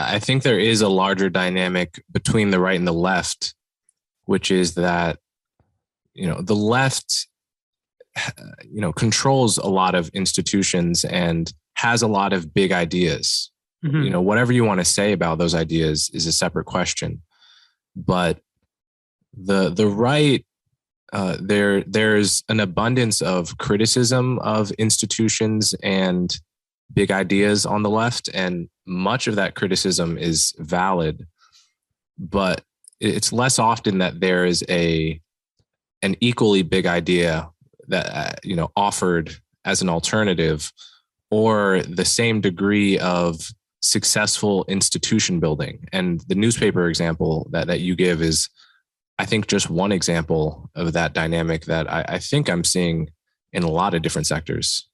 I think there is a larger dynamic between the right and the left, which is that, the left, controls a lot of institutions and has a lot of big ideas. Mm-hmm. Whatever you want to say about those ideas is a separate question. But the right, there's an abundance of criticism of institutions and big ideas on the left, and much of that criticism is valid. But it's less often that there is an equally big idea that offered as an alternative, or the same degree of successful institution building. And the newspaper example that you give is, I think, just one example of that dynamic that I think I'm seeing in a lot of different sectors.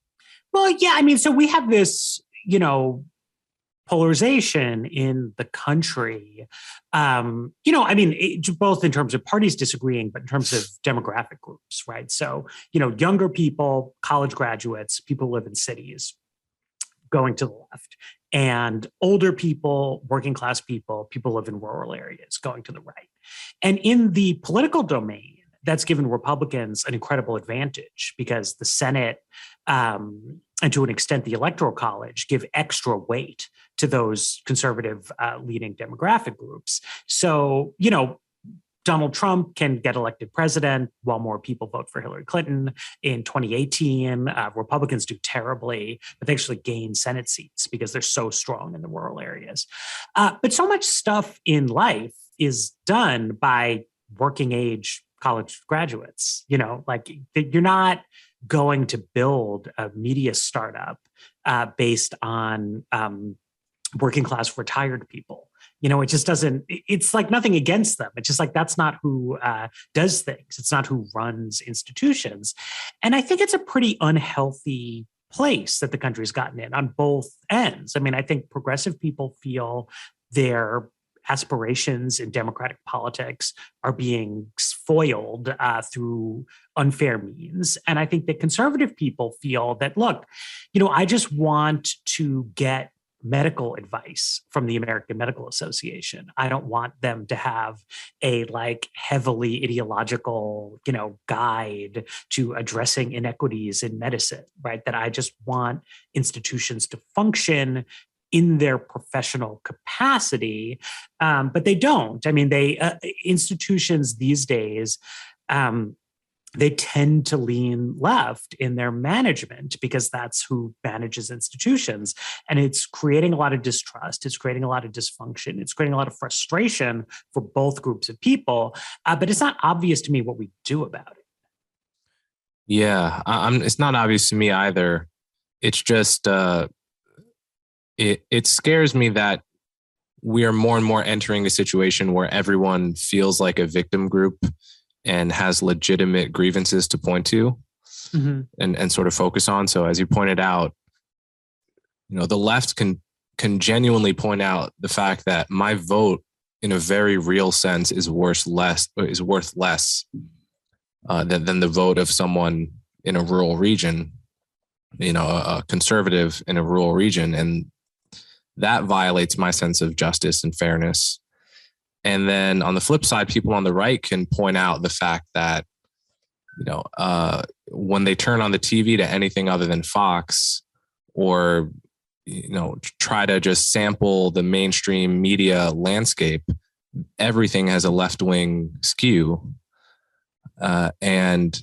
Well, yeah, I mean, so we have this, polarization in the country. Both in terms of parties disagreeing, but in terms of demographic groups, right? So, younger people, college graduates, people who live in cities, going to the left, and older people, working class people, people who live in rural areas, going to the right. And in the political domain, that's given Republicans an incredible advantage because the Senate, and to an extent the Electoral College, give extra weight to those conservative leading demographic groups. So, Donald Trump can get elected president while more people vote for Hillary Clinton. In 2018, Republicans do terribly, but they actually gain Senate seats because they're so strong in the rural areas. But so much stuff in life is done by working age college graduates. You're not going to build a media startup based on working class retired people. It just doesn't, it's like nothing against them. It's just like, that's not who does things. It's not who runs institutions. And I think it's a pretty unhealthy place that the country's gotten in on both ends. I mean, I think progressive people feel their aspirations in democratic politics are being foiled through unfair means. And I think that conservative people feel that, look, I just want to get medical advice from the American Medical Association. I don't want them to have a heavily ideological, guide to addressing inequities in medicine, right? That I just want institutions to function in their professional capacity, but they don't. I mean, institutions these days, they tend to lean left in their management because that's who manages institutions. And it's creating a lot of distrust. It's creating a lot of dysfunction. It's creating a lot of frustration for both groups of people. But it's not obvious to me what we do about it. Yeah, it's not obvious to me either. It's just, it scares me that we are more and more entering a situation where everyone feels like a victim group and has legitimate grievances to point to, mm-hmm. and sort of focus on. So as you pointed out, the left can genuinely point out the fact that my vote in a very real sense is worth less than the vote of someone in a rural region, a conservative in a rural region. And that violates my sense of justice and fairness. And then on the flip side, people on the right can point out the fact that, when they turn on the TV to anything other than Fox, or, try to just sample the mainstream media landscape, everything has a left-wing skew. And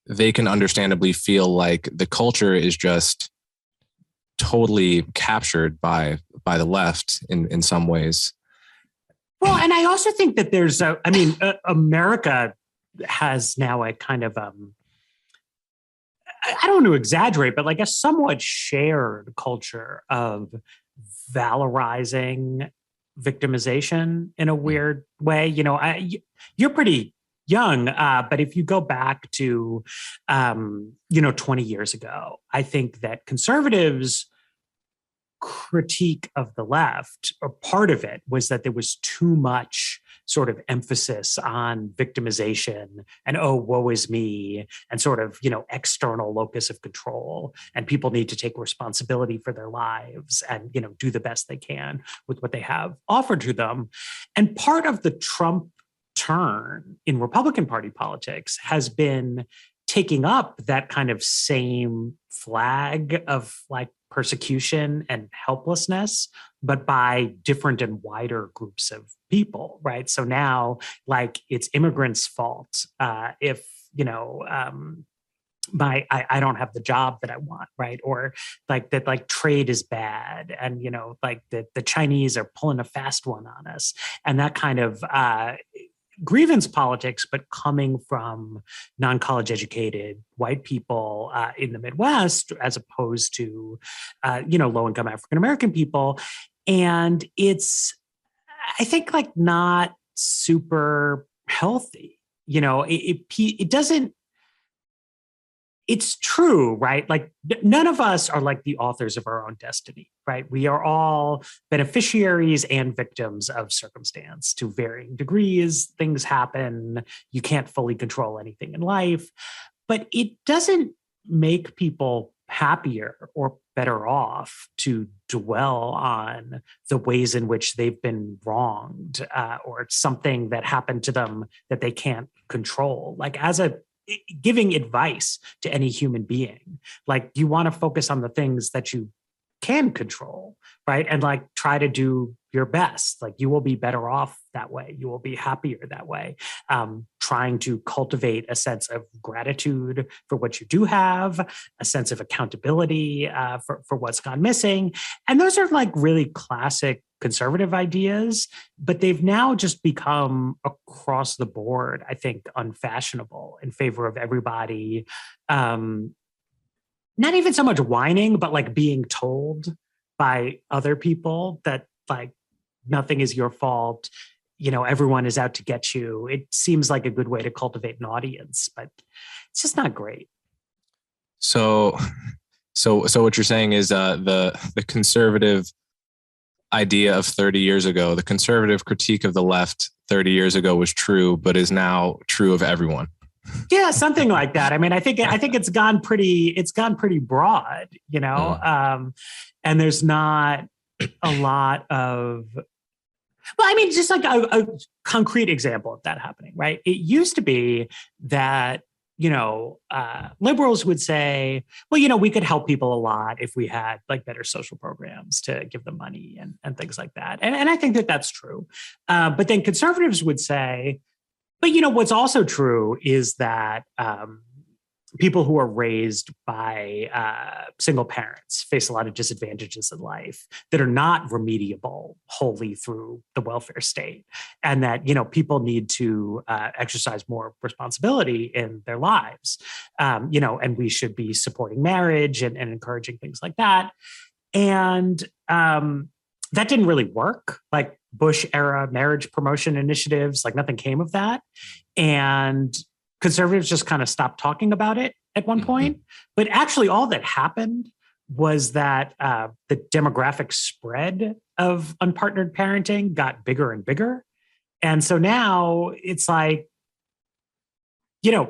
they can understandably feel like the culture is just totally captured by the left in some ways. Well, and I also think that there's America has now a kind of, I don't want to exaggerate, but a somewhat shared culture of valorizing victimization in a weird way. You're pretty young, but if you go back to, 20 years ago, I think that conservatives' critique of the left, or part of it, was that there was too much sort of emphasis on victimization and, oh, woe is me, and sort of, external locus of control. And people need to take responsibility for their lives and, do the best they can with what they have offered to them. And part of the Trump turn in Republican Party politics has been taking up that kind of same flag of like persecution and helplessness, but by different and wider groups of people, right? So now, like, it's immigrants' fault if I don't have the job that I want, right? Or like that, like trade is bad, and like the Chinese are pulling a fast one on us, and that kind of grievance politics, but coming from non-college educated white people in the Midwest, as opposed to, low-income African-American people. And it's, I think, like, not super healthy. It doesn't, it's true, right? Like, none of us are like the authors of our own destiny, right? We are all beneficiaries and victims of circumstance to varying degrees. Things happen. You can't fully control anything in life, but it doesn't make people happier or better off to dwell on the ways in which they've been wronged or something that happened to them that they can't control. Like, as a giving advice to any human being, like, you want to focus on the things that you can control, right? And like, try to do your best. Like, you will be better off that way. You will be happier that way. Trying to cultivate a sense of gratitude for what you do have, a sense of accountability for what's gone missing. And those are like really classic conservative ideas, but they've now just become across the board, I think, unfashionable in favor of everybody. Not even so much whining, but like being told by other people that, like, nothing is your fault. Everyone is out to get you. It seems like a good way to cultivate an audience, but it's just not great. So what you're saying is the conservative idea of 30 years ago, the conservative critique of the left 30 years ago was true, but is now true of everyone. Yeah, something like that. I mean, I think it's gone pretty broad, and there's not a lot of, well, I mean, just like a concrete example of that happening, right? It used to be that, liberals would say, well, we could help people a lot if we had like better social programs to give them money and things like that. And I think that that's true. But then conservatives would say, but what's also true is that people who are raised by single parents face a lot of disadvantages in life that are not remediable wholly through the welfare state, and that people need to exercise more responsibility in their lives, and we should be supporting marriage and encouraging things like that. And that didn't really work. Like, Bush era marriage promotion initiatives, like, nothing came of that. And conservatives just kind of stopped talking about it at one point. But actually, all that happened was that the demographic spread of unpartnered parenting got bigger and bigger. And so now it's like,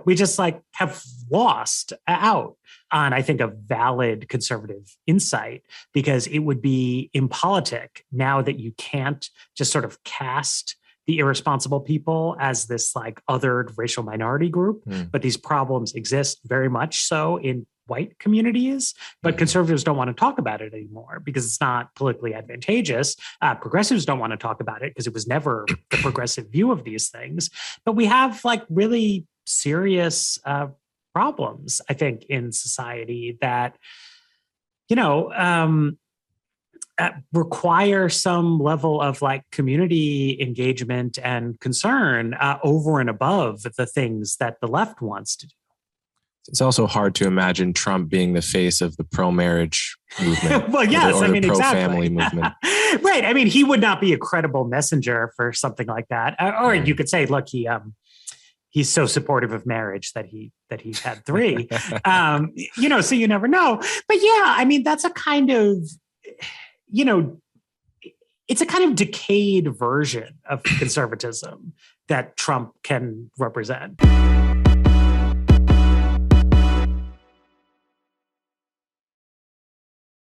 we just like have lost out on, I think, a valid conservative insight, because it would be impolitic now that you can't just sort of cast the irresponsible people as this like othered racial minority group, but these problems exist very much so in white communities, but conservatives don't want to talk about it anymore because it's not politically advantageous. Progressives don't want to talk about it because it was never the progressive view of these things. But we have like really serious problems, I think, in society that, require some level of like community engagement and concern over and above the things that the left wants to do. It's also hard to imagine Trump being the face of the pro-marriage movement. Well, yes, or the exactly. pro-family movement. Right. I mean, he would not be a credible messenger for something like that. Or you could say, look, he's so supportive of marriage that he had three. So you never know. But yeah, I mean, that's a kind of, it's a kind of decayed version of conservatism that Trump can represent.